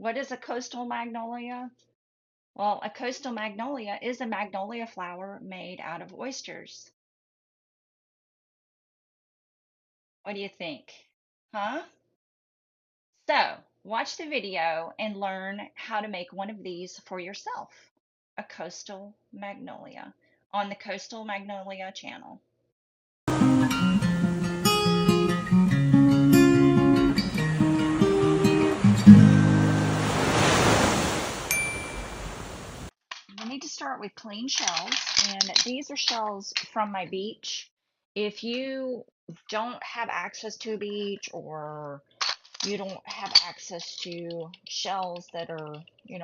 What is a coastal magnolia? Well, a coastal magnolia is a magnolia flower made out of oysters. What do you think? Huh? So, watch the video and learn how to make one of these for yourself. A coastal magnolia on the Coastal Magnolia channel. You need to start with clean shells, and these are shells from my beach. If you don't have access to a beach, or you don't have access to shells that are,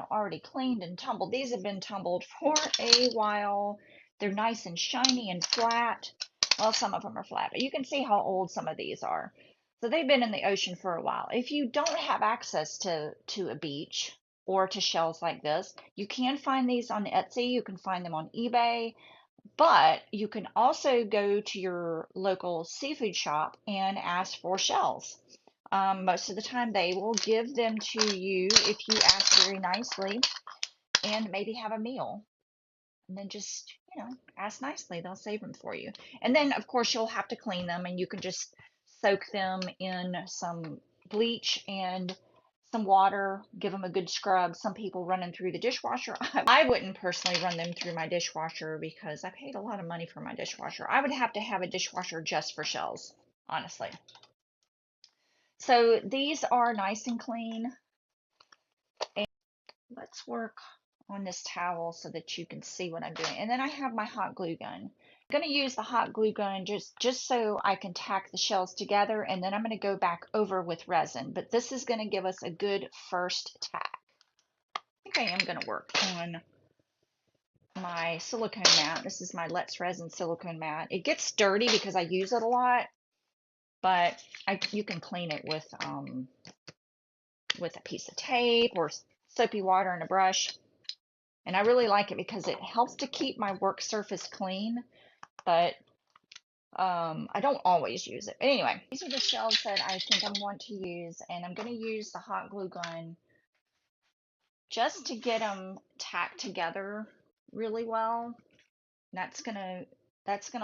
already cleaned and tumbled, these have been tumbled for a while. They're nice and shiny and flat. Well, some of them are flat, but you can see how old some of these are. So they've been in the ocean for a while. If you don't have access to a beach or to shells like this, you can find these on Etsy. You can find them on eBay, but you can also go to your local seafood shop and ask for shells. Most of the time, they will give them to you if you ask very nicely and maybe have a meal. And then just, ask nicely. They'll save them for you. And then, of course, you'll have to clean them, and you can just soak them in some bleach and some water, give them a good scrub. Some people run them through the dishwasher. I wouldn't personally run them through my dishwasher because I paid a lot of money for my dishwasher. I would have to have a dishwasher just for shells, honestly. So these are nice and clean. And let's work on this towel so that you can see what I'm doing. And then I have my hot glue gun. I'm going to use the hot glue gun just so I can tack the shells together, and then I'm going to go back over with resin. But this is going to give us a good first tack. I think I am going to work on my silicone mat. This is my Let's Resin silicone mat. It gets dirty because I use it a lot, but you can clean it with a piece of tape or soapy water and a brush. And I really like it because it helps to keep my work surface clean, but I don't always use it. But anyway, these are the shells that I think I'm going to use, and I'm going to use the hot glue gun just to get them tacked together really well. That's gonna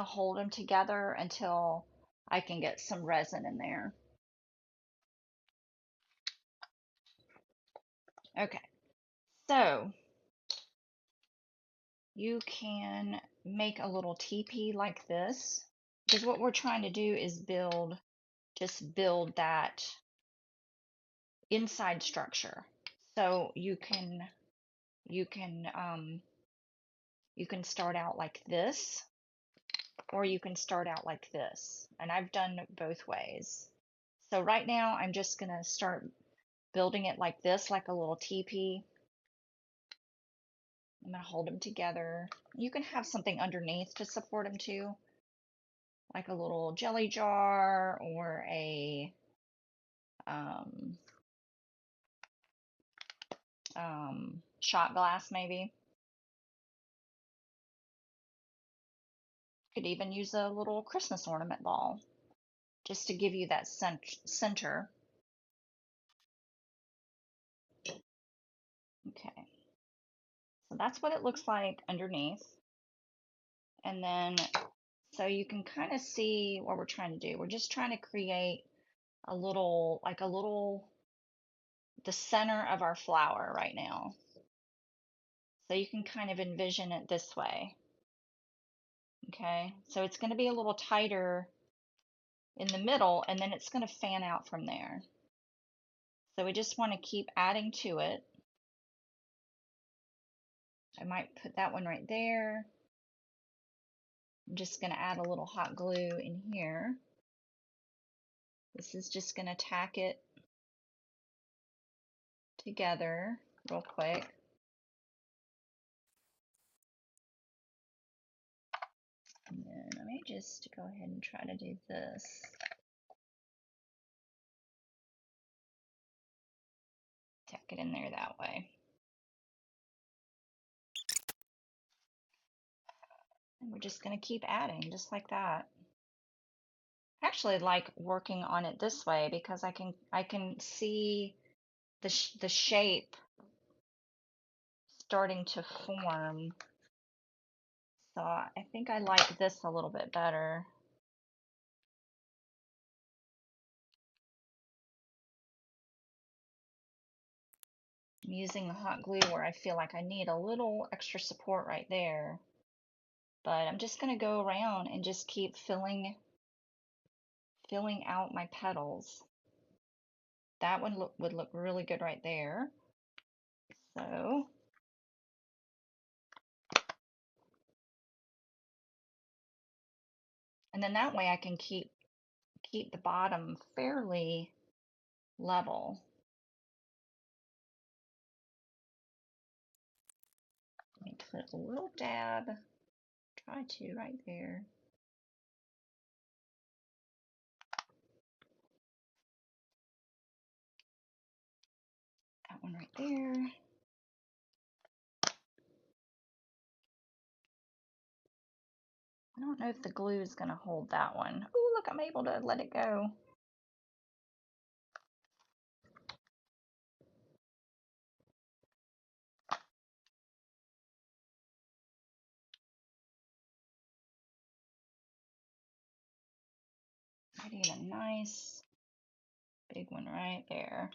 hold them together until I can get some resin in there. Okay, so you can make a little teepee like this, because what we're trying to do is just build that inside structure. So you can start out like this, or you can start out like this, and I've done both ways. So right now I'm just gonna start building it like this, like a little teepee. I'm gonna hold them together. You can have something underneath to support them too, like a little jelly jar or a shot glass maybe. Could even use a little Christmas ornament ball just to give you that center. Okay, so that's what it looks like underneath. And then, so you can kind of see what we're trying to do. We're just trying to create a little, the center of our flower right now. So you can kind of envision it this way. Okay, so it's going to be a little tighter in the middle, and then it's going to fan out from there. So we just want to keep adding to it. I might put that one right there. I'm just going to add a little hot glue in here. This is just going to tack it together real quick. And then let me just go ahead and try to do this. Tack it in there that way. And we're just going to keep adding just like that. I actually like working on it this way because I can see the shape starting to form. So I think I like this a little bit better. I'm using the hot glue where I feel like I need a little extra support right there. But I'm just going to go around and just keep filling out my petals. That one would look really good right there. So and then that way I can keep the bottom fairly level. Let me put a little dab, try to right there. That one right there. I don't know if the glue is going to hold that one. Oh, look, I'm able to let it go. I need a nice big one right there.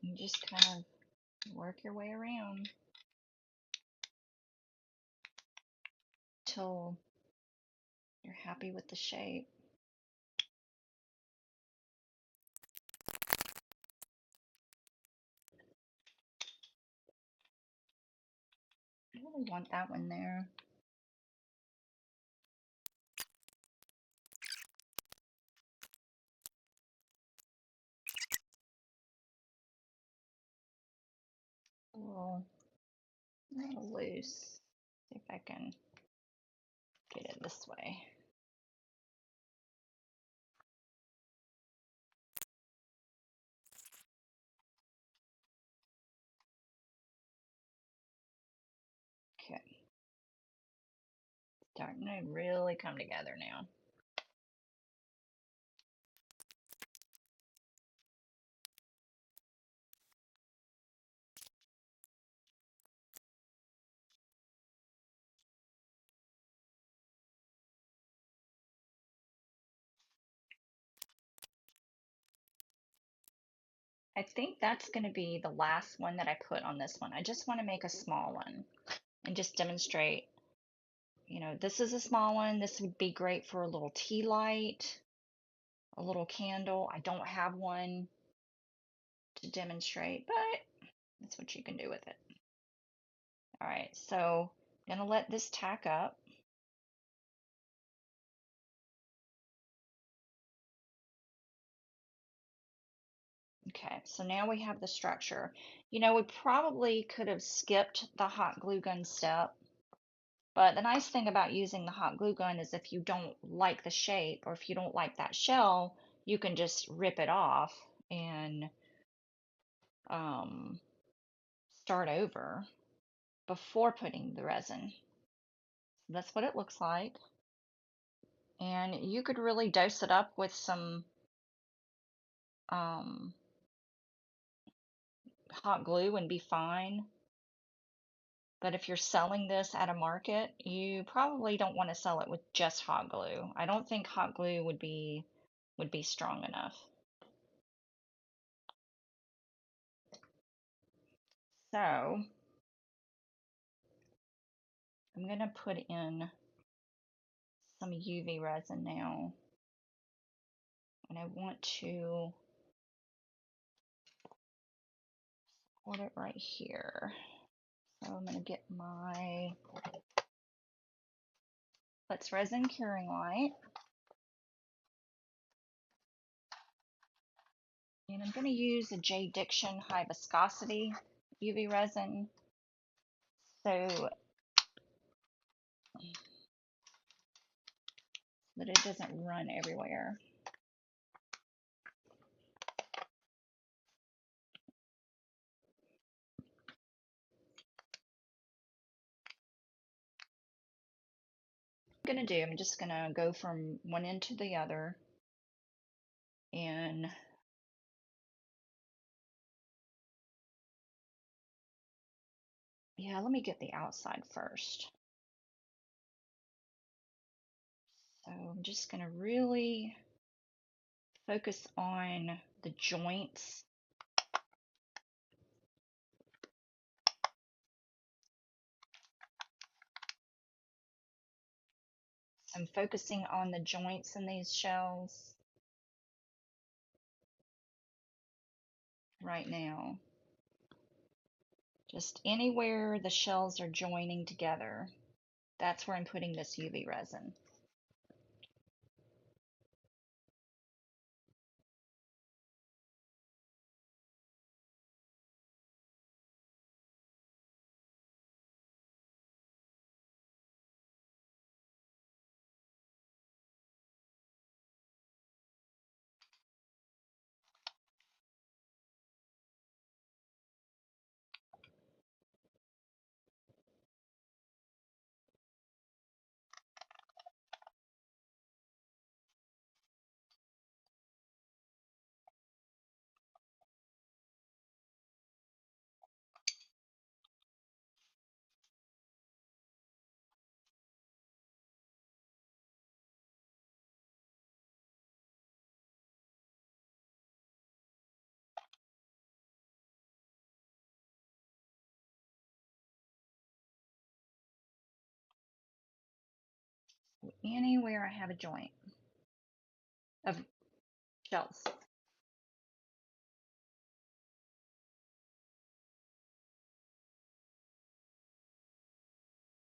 You just kind of work your way around till you're happy with the shape. I really want that one there. A little loose. See if I can get it this way. Okay. Starting to really come together now. I think that's going to be the last one that I put on this one. I just want to make a small one and just demonstrate, you know, this is a small one. This would be great for a little tea light, a little candle. I don't have one to demonstrate, but that's what you can do with it. All right, so I'm gonna let this tack up. Okay, so now we have the structure. You know, we probably could have skipped the hot glue gun step, but the nice thing about using the hot glue gun is if you don't like the shape or if you don't like that shell, you can just rip it off and start over before putting the resin. So that's what it looks like. And you could really dose it up with some hot glue and be fine. But if you're selling this at a market, you probably don't want to sell it with just hot glue. I don't think hot glue would be strong enough. So I'm going to put in some UV resin now. And I want to put it right here. So I'm going to get my Let's Resin curing light. And I'm going to use a J. Diction high viscosity UV resin. So that it doesn't run everywhere. gonna do, I'm just gonna go from one end to the other, and yeah, let me get the outside first. So I'm just gonna really focus on the joints. I'm focusing on the joints in these shells right now. Just anywhere the shells are joining together, that's where I'm putting this UV resin. Anywhere I have a joint of shells.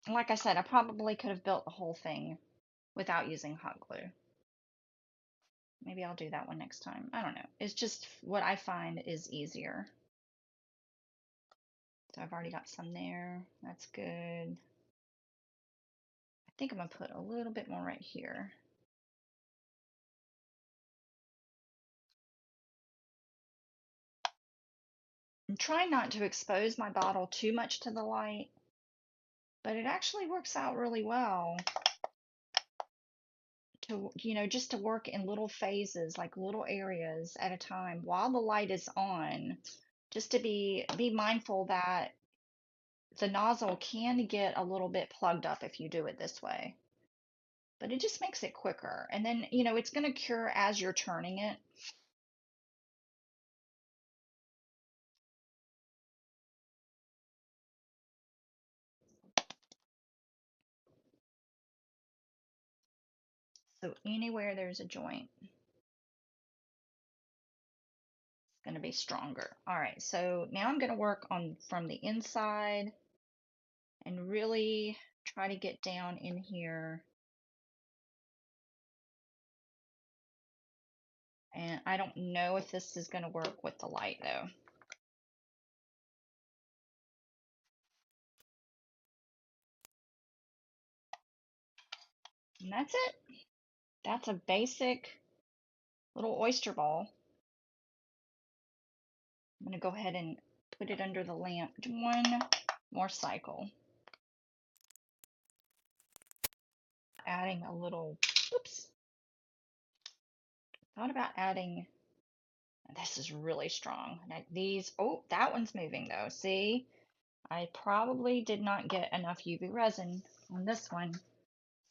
Like I said, I probably could have built the whole thing without using hot glue. Maybe I'll do that one next time. I don't know. It's just what I find is easier. So I've already got some there. That's good. I think I'm gonna put a little bit more right here. I'm trying not to expose my bottle too much to the light, but it actually works out really well to, just to work in little phases, like little areas at a time while the light is on, just to be mindful that the nozzle can get a little bit plugged up if you do it this way. But it just makes it quicker. And then, it's going to cure as you're turning it. So anywhere there's a joint, it's going to be stronger. All right, so now I'm going to work on from the inside and really try to get down in here. And I don't know if this is going to work with the light though. And that's it. That's a basic little oyster ball. I'm going to go ahead and put it under the lamp. One more cycle. Adding a little, oops. Thought about adding, this is really strong. These, oh, that one's moving though. See, I probably did not get enough UV resin on this one.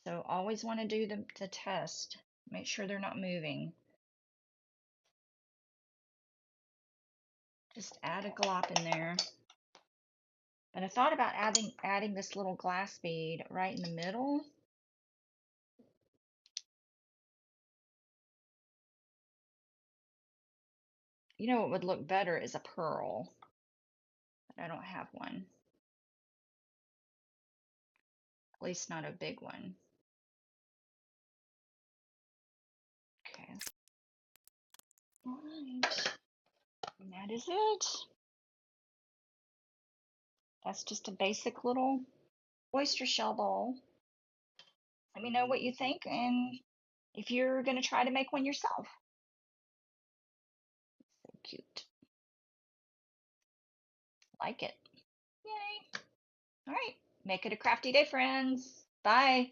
So always want to do the test. Make sure they're not moving. Just add a glop in there. And I thought about adding this little glass bead right in the middle. You know what would look better is a pearl, but I don't have one. At least not a big one. Okay. All right. And that is it. That's just a basic little oyster shell ball. Let me know what you think and if you're going to try to make one yourself. So cute. Like it. Yay. All right. Make it a crafty day, friends. Bye.